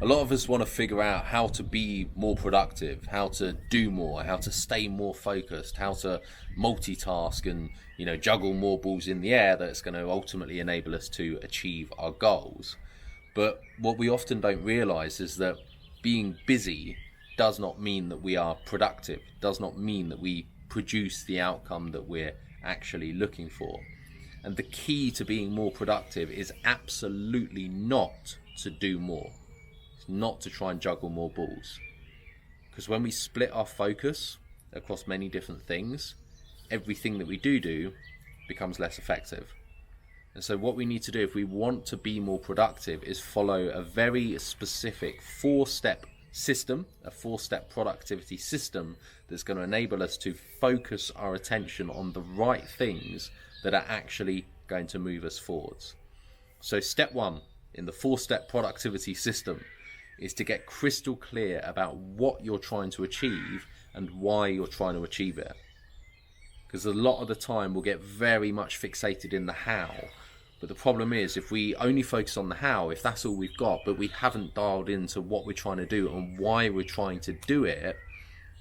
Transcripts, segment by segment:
A lot of us want to figure out how to be more productive, how to do more, how to stay more focused, how to multitask and, juggle more balls in the air that's going to ultimately enable us to achieve our goals. But what we often don't realize is that being busy does not mean that we are productive, does not mean that we produce the outcome that we're actually looking for. And the key to being more productive is absolutely not to do more. Not to try and juggle more balls, because when we split our focus across many different things, everything that we do becomes less effective. And so what we need to do if we want to be more productive is follow a very specific 4-step system, a 4-step productivity system that's going to enable us to focus our attention on the right things that are actually going to move us forwards. So step 1 in the 4-step productivity system is to get crystal clear about what you're trying to achieve and why you're trying to achieve it. Because a lot of the time we'll get very much fixated in the how. But the problem is, if we only focus on the how, if that's all we've got, but we haven't dialed into what we're trying to do and why we're trying to do it,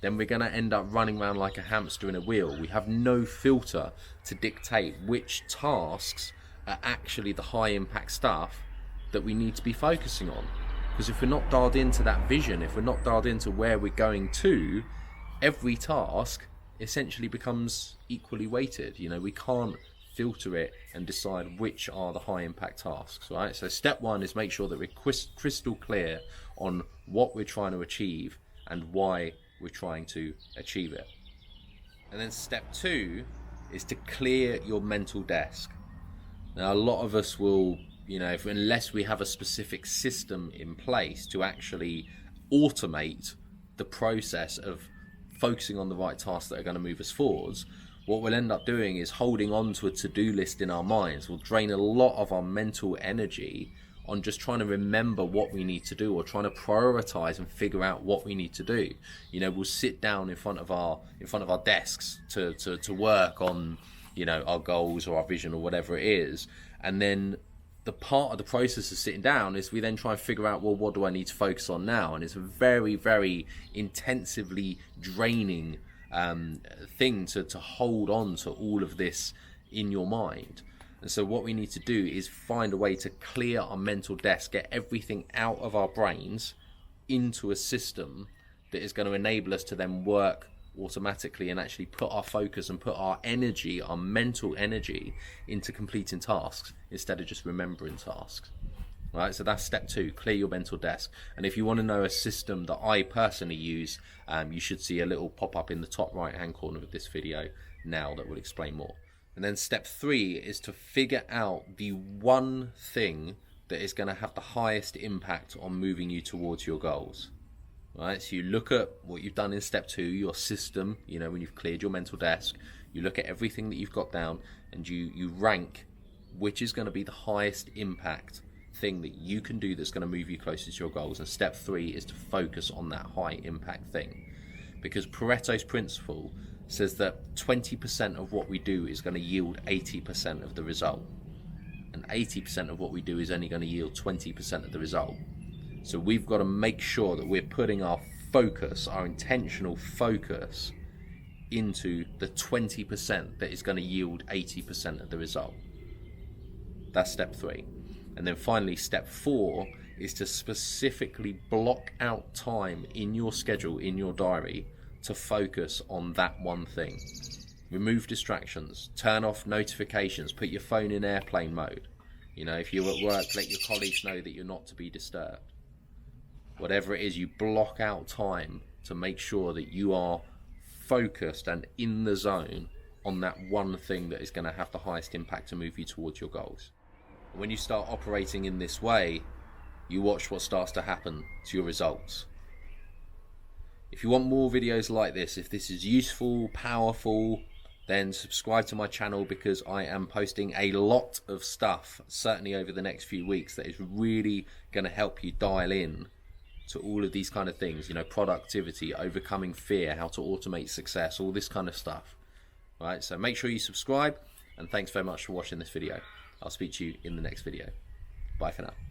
then we're going to end up running around like a hamster in a wheel. We have no filter to dictate which tasks are actually the high impact stuff that we need to be focusing on. Because if we're not dialed into that vision, if we're not dialed into where we're going to, every task essentially becomes equally weighted. We can't filter it and decide which are the high impact tasks, right? So step 1 is make sure that we're crystal clear on what we're trying to achieve and why we're trying to achieve it. And then step 2 is to clear your mental desk. Now, a lot of us will, unless we have a specific system in place to actually automate the process of focusing on the right tasks that are going to move us forwards, what we'll end up doing is holding on to a to-do list in our minds. We'll drain a lot of our mental energy on just trying to remember what we need to do or trying to prioritize and figure out what we need to do. We'll sit down in front of our desks to work on, our goals or our vision or whatever it is, and then the part of the process of sitting down is we then try and figure out, well, what do I need to focus on now? And it's a very, very intensively draining thing to hold on to all of this in your mind. And so what we need to do is find a way to clear our mental desk, get everything out of our brains into a system that is going to enable us to then work automatically and actually put our focus and put our energy, our mental energy, into completing tasks instead of just remembering tasks. Right, so that's step 2, clear your mental desk. And if you want to know a system that I personally use, you should see a little pop-up in the top right hand corner of this video now that will explain more. And then step 3 is to figure out the one thing that is going to have the highest impact on moving you towards your goals. Right, so you look at what you've done in step 2, your system, when you've cleared your mental desk, you look at everything that you've got down and you rank which is going to be the highest impact thing that you can do that's going to move you closer to your goals. And step 3 is to focus on that high impact thing, because Pareto's principle says that 20% of what we do is going to yield 80% of the result, and 80% of what we do is only going to yield 20% of the result. So we've got to make sure that we're putting our focus, our intentional focus, into the 20% that is going to yield 80% of the result. That's step 3. And then finally, step 4 is to specifically block out time in your schedule, in your diary, to focus on that one thing. Remove distractions, turn off notifications, put your phone in airplane mode. If you're at work, let your colleagues know that you're not to be disturbed. Whatever it is, you block out time to make sure that you are focused and in the zone on that one thing that is going to have the highest impact to move you towards your goals. When you start operating in this way, you watch what starts to happen to your results. If you want more videos like this, if this is useful, powerful, then subscribe to my channel, because I am posting a lot of stuff, certainly over the next few weeks, that is really going to help you dial in to all of these kind of things, productivity, overcoming fear, how to automate success, all this kind of stuff. Right, so make sure you subscribe, and thanks very much for watching this video. I'll speak to you in the next video. Bye for now.